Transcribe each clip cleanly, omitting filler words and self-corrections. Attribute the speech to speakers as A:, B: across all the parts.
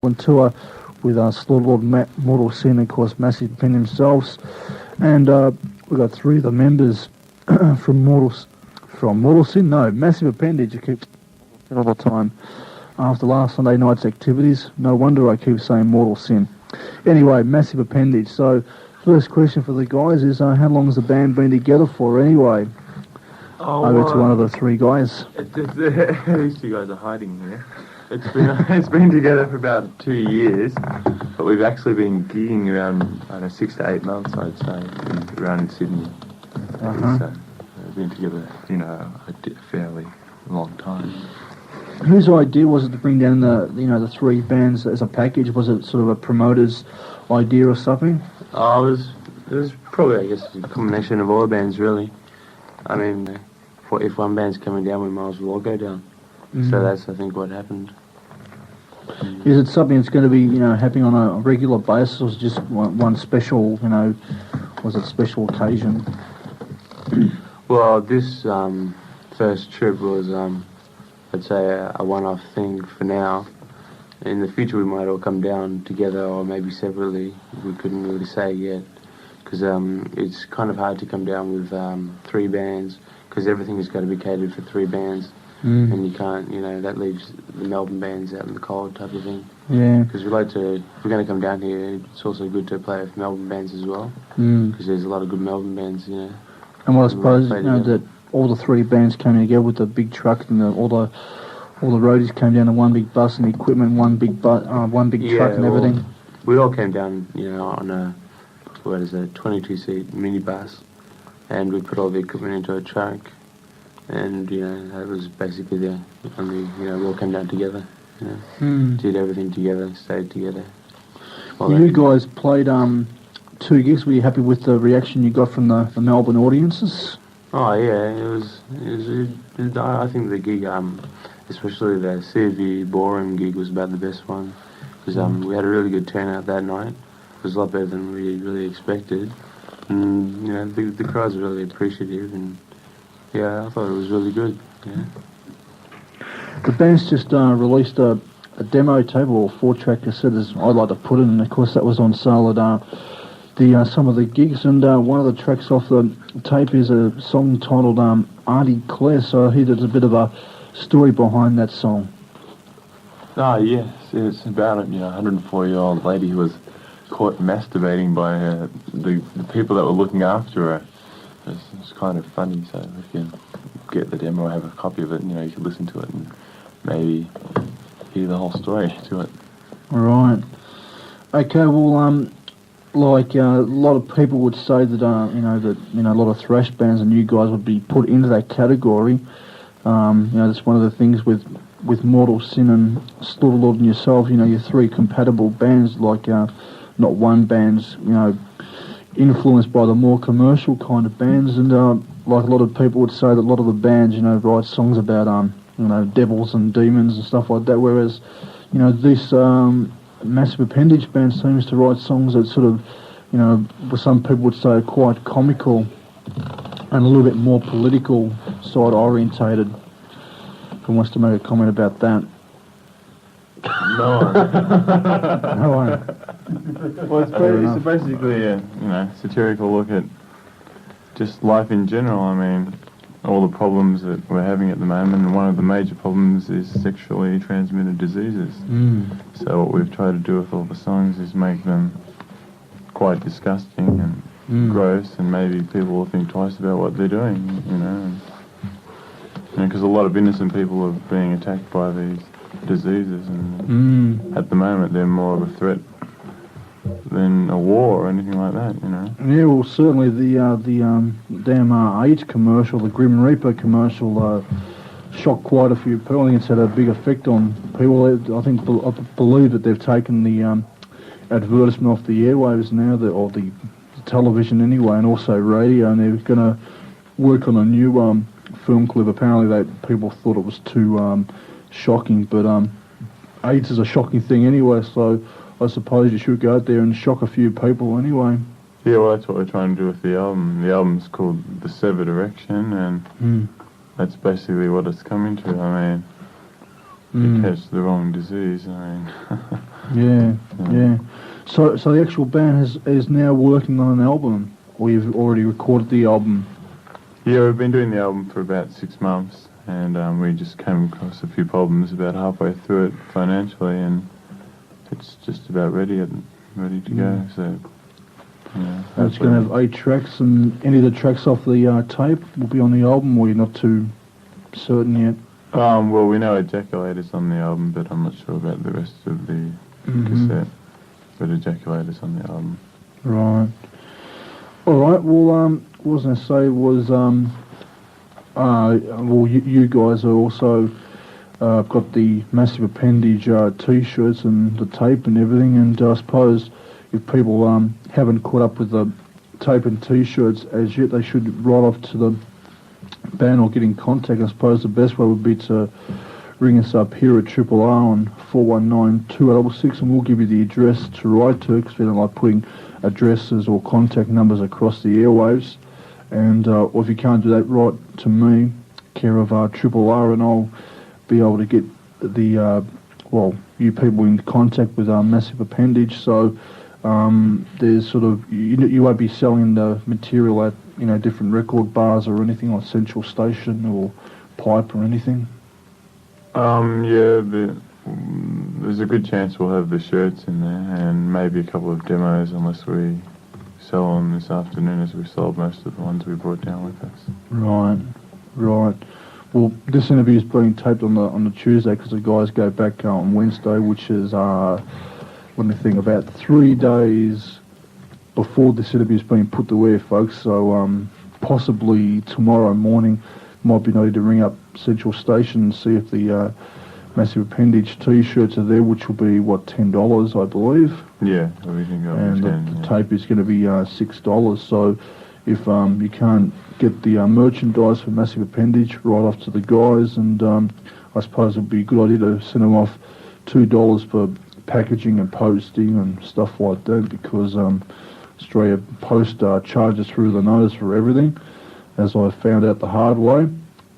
A: on tour with Slaughter Lord, Mortal Sin, and of course Massive Appendage themselves, and we've got three of the members from Mortal Sin. No, Massive Appendage. I keep all the time after last Sunday night's activities. No wonder I keep saying Mortal Sin. Anyway, Massive Appendage. So, first question for the guys is, how long has the band been together for anyway? Over to one of the three guys.
B: These two guys are hiding here. It's been together for about 2 years, but we've actually been gigging around, I don't know, 6 to 8 months, I'd say, around in Sydney. So we've been together, a fairly long time.
A: Whose idea was it to bring down the three bands as a package? Was it sort of a promoter's idea or something?
B: Oh, it was probably, I guess, a combination of all the bands, really. I mean, if one band's coming down, we might as well all go down. So that's, I think, what happened.
A: Is it something that's going to be, happening on a regular basis, or is it just one special, was it special occasion?
B: Well, this first trip was, I'd say, a one-off thing for now. In the future, we might all come down together or maybe separately. We couldn't really say yet, because it's kind of hard to come down with three bands, because everything has got to be catered for three bands. And you can't, that leaves the Melbourne bands out in the cold type of thing.
A: Yeah.
B: Because if we're going to come down here, it's also good to play with Melbourne bands as well. Because there's a lot of good Melbourne bands, And
A: well, I suppose, that all the three bands came together with the big truck and all the roadies came down in one big bus and the equipment, one big truck and everything.
B: We all came down, on a 22-seat minibus, and we put all the equipment into a truck. And, that was basically the only, we all came down together, did everything together, stayed together.
A: You guys played 2 gigs. Were you happy with the reaction you got from the Melbourne audiences?
B: Oh, yeah, it was I think the gig, especially the CV Ballroom gig was about the best one, because we had a really good turnout that night. It was a lot better than we really expected. And, the crowds were really appreciative, and yeah, I thought it was really good, yeah.
A: The band's just released a demo tape, or 4-track cassette, as I'd like to put it, and of course that was on sale at some of the gigs, and one of the tracks off the tape is a song titled Auntie Claire, so I hear there's a bit of a story behind that song.
C: Oh, yes, it's about a 104-year-old lady who was caught masturbating by the people that were looking after her. It's kind of funny, so if you get the demo or have a copy of it, you can listen to it and maybe hear the whole story to it.
A: Right. Okay, well, like a lot of people would say that, a lot of thrash bands and you guys would be put into that category. That's one of the things with Mortal Sin and Slaughter Lord and yourself, you're three compatible bands, like, not one band's, influenced by the more commercial kind of bands, and like a lot of people would say that a lot of the bands, write songs about devils and demons and stuff like that, whereas this Massive Appendage band seems to write songs that sort of, some people would say are quite comical and a little bit more political side orientated. Who wants to make a comment about that?
C: No.
A: No.
C: Well, it's basically a satirical look at just life in general. I mean, all the problems that we're having at the moment, and one of the major problems is sexually transmitted diseases. So what we've tried to do with all the songs is make them quite disgusting and gross, and maybe people will think twice about what they're doing, because a lot of innocent people are being attacked by these diseases, and at the moment they're more of a threat than a war or anything like that,
A: Yeah, well, certainly the damn AIDS commercial, the Grim Reaper commercial, shocked quite a few people. I think it's had a big effect on people. I believe that they've taken the advertisement off the airwaves now, or the television anyway, and also radio, and they're going to work on a new film clip. Apparently, people thought it was too shocking, but AIDS is a shocking thing anyway, so I suppose you should go out there and shock a few people anyway.
C: Yeah, well, that's what we're trying to do with the album. The album's called The Severed Erection, and that's basically what it's coming to. I mean, you catch the wrong disease, I mean...
A: Yeah. So the actual band is now working on an album, or you've already recorded the album?
C: Yeah, we've been doing the album for about 6 months, and we just came across a few problems about halfway through it financially, and it's just about ready to go. So, yeah.
A: It's going to have 8 tracks, and any of the tracks off the tape will be on the album, or you're not too certain yet?
C: Well, we know Ejaculator's on the album, but I'm not sure about the rest of the cassette. But Ejaculator's on the album.
A: Right. All right. Well, what I was going to say was, you guys are also got the Massive Appendage T-shirts and the tape and everything, and I suppose if people haven't caught up with the tape and T-shirts as yet, they should write off to the band or get in contact. I suppose the best way would be to ring us up here at Triple R on 419-2866, and we'll give you the address to write to, because we don't like putting addresses or contact numbers across the airwaves. And or if you can't do that, write to me, care of Triple R, and I'll be able to get the you people in contact with Massive Appendage. So there's sort of you won't be selling the material at different record bars or anything like Central Station or Pipe or anything.
C: There's a good chance we'll have the shirts in there, and maybe a couple of demos, unless we sell them this afternoon, as we sold most of the ones we brought down with us.
A: Right. Well, this interview is being taped on the Tuesday, because the guys go back on Wednesday, which is about 3 days before this interview is being put to air, folks. So possibly tomorrow morning might be needed to ring up Central Station and see if the Massive Appendage T-shirts are there, which will be $10, I believe.
C: Yeah, we can go.
A: And the tape is going to be $6. So if you can't get the merchandise for Massive Appendage, right off to the guys, and I suppose it would be a good idea to send them off $2 for packaging and posting and stuff like that, because Australia Post charges through the nose for everything, as I found out the hard way.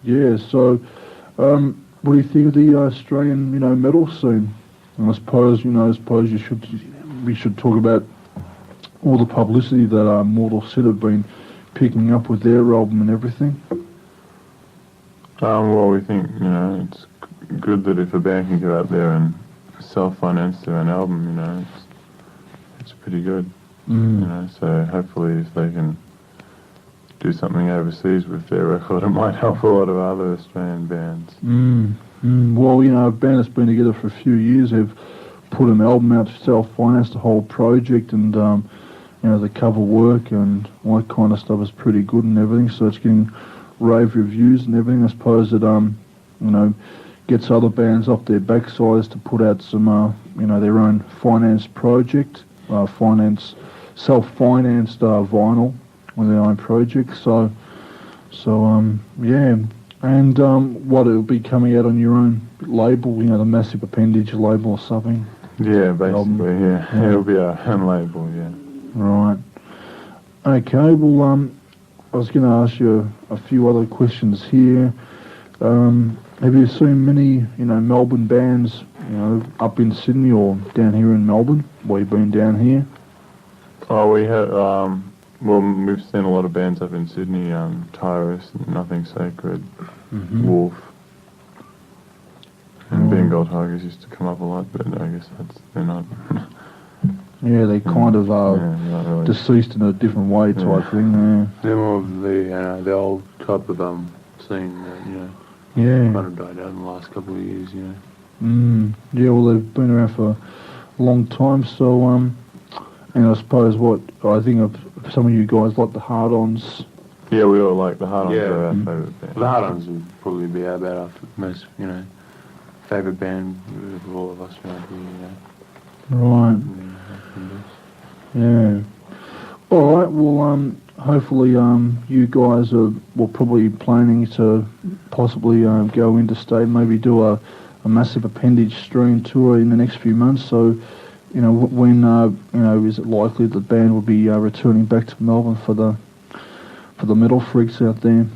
A: Yeah, so what do you think of the Australian, metal scene? And I suppose, we should talk about all the publicity that Mortal Sin have been picking up with their album and everything.
C: Well, we think, it's good that if a band can go out there and self-finance their own album, it's pretty good. So hopefully if they can do something overseas with their record, it might help a lot of other Australian bands.
A: Well, a band that's been together for a few years, they've put an album out to self-finance the whole project, and the cover work and all that kind of stuff is pretty good and everything, so it's getting rave reviews and everything. I suppose it gets other bands off their backsides to put out some their own finance project, self-financed vinyl with their own project. So yeah. And what, it'll be coming out on your own label, the Massive Appendage label or something?
C: Yeah, basically, yeah. It'll be our own label, yeah.
A: Right. Okay, well, I was going to ask you a few other questions here. Have you seen many, Melbourne bands, up in Sydney or down here in Melbourne, while you've been down here?
C: Oh, we have, we've seen a lot of bands up in Sydney, Tyrus, Nothing Sacred, Wolf, and Bengal Tigers used to come up a lot, but I guess they're not.
A: Yeah, they kind of
C: really.
A: Deceased in a different way type thing. Yeah.
B: They're more of the old type of scene that kind of died out in the last couple of years.
A: Yeah, well, they've been around for a long time. So and I suppose I think of some of you guys like the Hard-Ons.
C: Yeah, we all like the Hard-Ons. Are our favourite band.
B: The Hard-Ons would probably be about our most favourite band of all of us around here.
A: Right. Yeah. All right. Well, hopefully, you guys are probably planning to possibly go interstate, maybe do a Massive Appendage stream tour in the next few months. So, when is it likely that the band will be returning back to Melbourne for the metal freaks out there?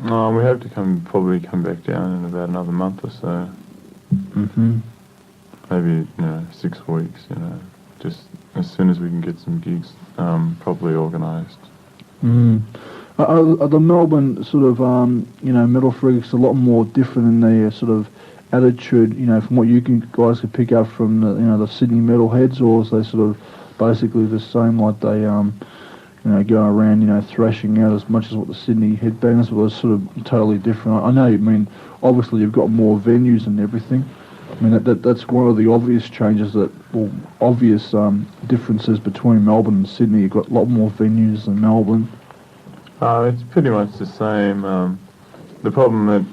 C: We hope to probably come back down in about another month or so. maybe 6 weeks. Just as soon as we can get some gigs properly organised.
A: Are the Melbourne sort of metal freaks a lot more different in their sort of attitude? From what you guys could pick up from the Sydney metalheads, or is they sort of basically the same, like they go around thrashing out as much as what the Sydney headbangers was sort of totally different? I know you mean obviously you've got more venues and everything. I mean that's one of the obvious changes obvious differences between Melbourne and Sydney. You've got a lot more venues than Melbourne.
C: It's pretty much the same. The problem that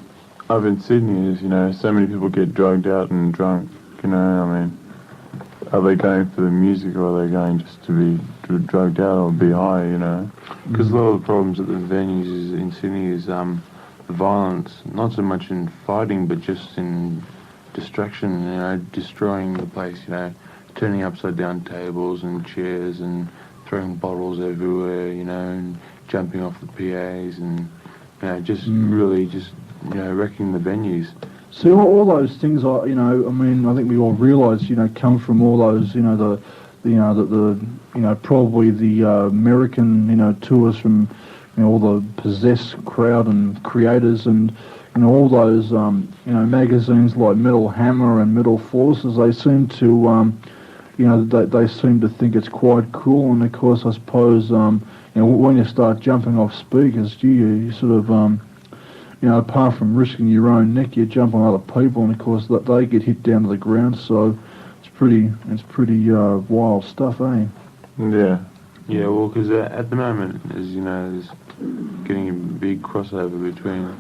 C: I've in Sydney is so many people get drugged out and drunk. I mean, are they going for the music, or are they going just to be drugged out or be high?
B: Because a lot of the problems at the venues in Sydney is the violence, not so much in fighting, but just in distraction. Destroying the place. Turning upside down tables and chairs and throwing bottles everywhere. And jumping off the PAs and really wrecking the venues.
A: See, all those things are, I mean, I think we all realise, come from all those, probably the American, tours from, all the Possessed crowd and creators and, all those, magazines like Metal Hammer and Metal Forces. They seem to, they seem to think it's quite cool. And of course, I suppose, when you start jumping off speakers, you sort of, apart from risking your own neck, you jump on other people, and of course they get hit down to the ground. So it's pretty wild stuff, eh?
C: Yeah.
B: Yeah. Well, because at the moment, as there's getting a big crossover between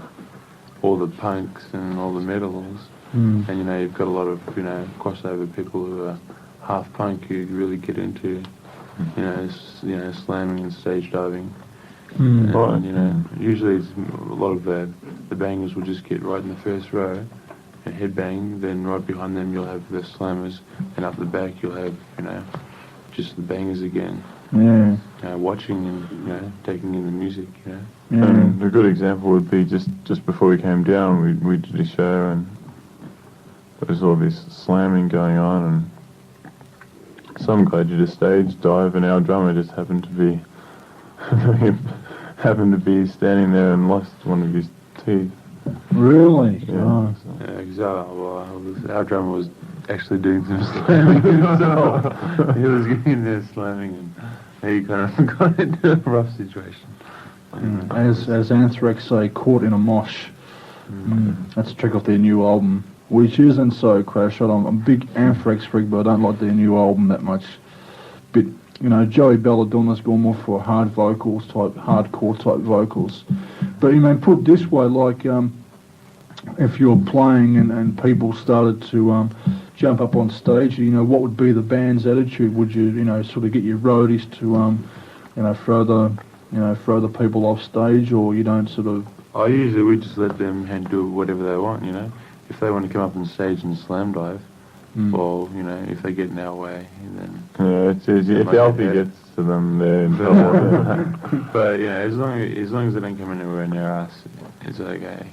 B: all the punks and all the metals, and you've got a lot of crossover people who are half punk who really get into slamming and stage diving. And, usually it's a lot of the bangers will just get right in the first row and headbang. Then right behind them you'll have the slammers, and up the back you'll have just the bangers again.
A: Yeah.
B: Watching and taking in the music.
A: Yeah.
C: And a good example would be just before we came down, we did a show and there was all this slamming going on, and some guy did a stage dive, and our drummer just happened to be standing there and lost one of his teeth.
A: Really?
C: Yeah.
B: Because our drummer was actually doing some slamming himself. He was getting there slamming, and he kind of got into a rough situation.
A: As Anthrax say, caught in a mosh. That's a trick off their new album, which isn't so crash. I'm a big Anthrax freak, but I don't like their new album that much. But Joey Belladonna's gone more for hardcore type vocals. But put it this way, like if you're playing and people started to jump up on stage, what would be the band's attitude? Would you sort of get your roadies to throw the people off stage, or you don't sort of?
B: Usually we just let them do whatever they want. If they want to come up on stage and slam dive, or if they get in our way, then
C: it's easy. If Alfie gets to them, they're in trouble.
B: But as long as they don't come anywhere near us, it's okay.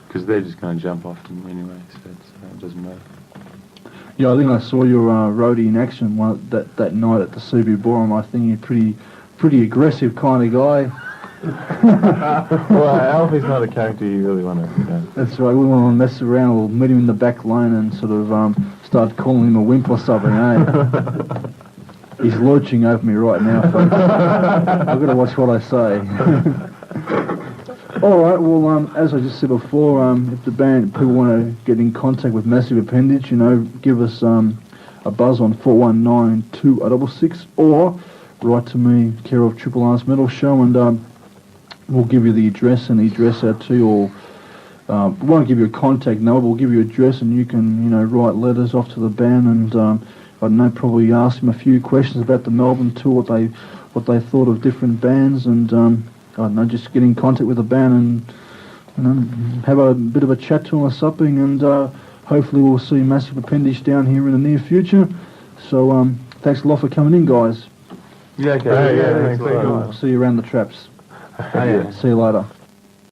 B: Because they're just going to jump off them anyway, so it doesn't matter.
A: Yeah, I think I saw your roadie in action that night at the CB Ballroom. I think you're pretty aggressive kind of guy.
C: Well, Alfie's not a character you really want to.
A: That's right. We want to mess around. We'll meet him in the back lane and sort of start calling him a wimp or something, eh? He's lurching over me right now, folks. I've got to watch what I say. All right. Well, as I just said before, if the band people want to get in contact with Massive Appendage, give us a buzz on 419-2066 or write to me, care of Triple R's Metal Show, and we'll give you the address and the address out to you, or we won't give you a contact number, we'll give you an address and you can, write letters off to the band and, I don't know, probably ask them a few questions about the Melbourne tour, what they thought of different bands, and, I don't know, just get in contact with the band and, have a bit of a chat to them or something, and, hopefully we'll see Massive Appendage down here in the near future. So, thanks a lot for coming in, guys.
B: Yeah, okay.
C: Thanks a lot.
A: See you around the traps.
B: Yeah.
A: See you later.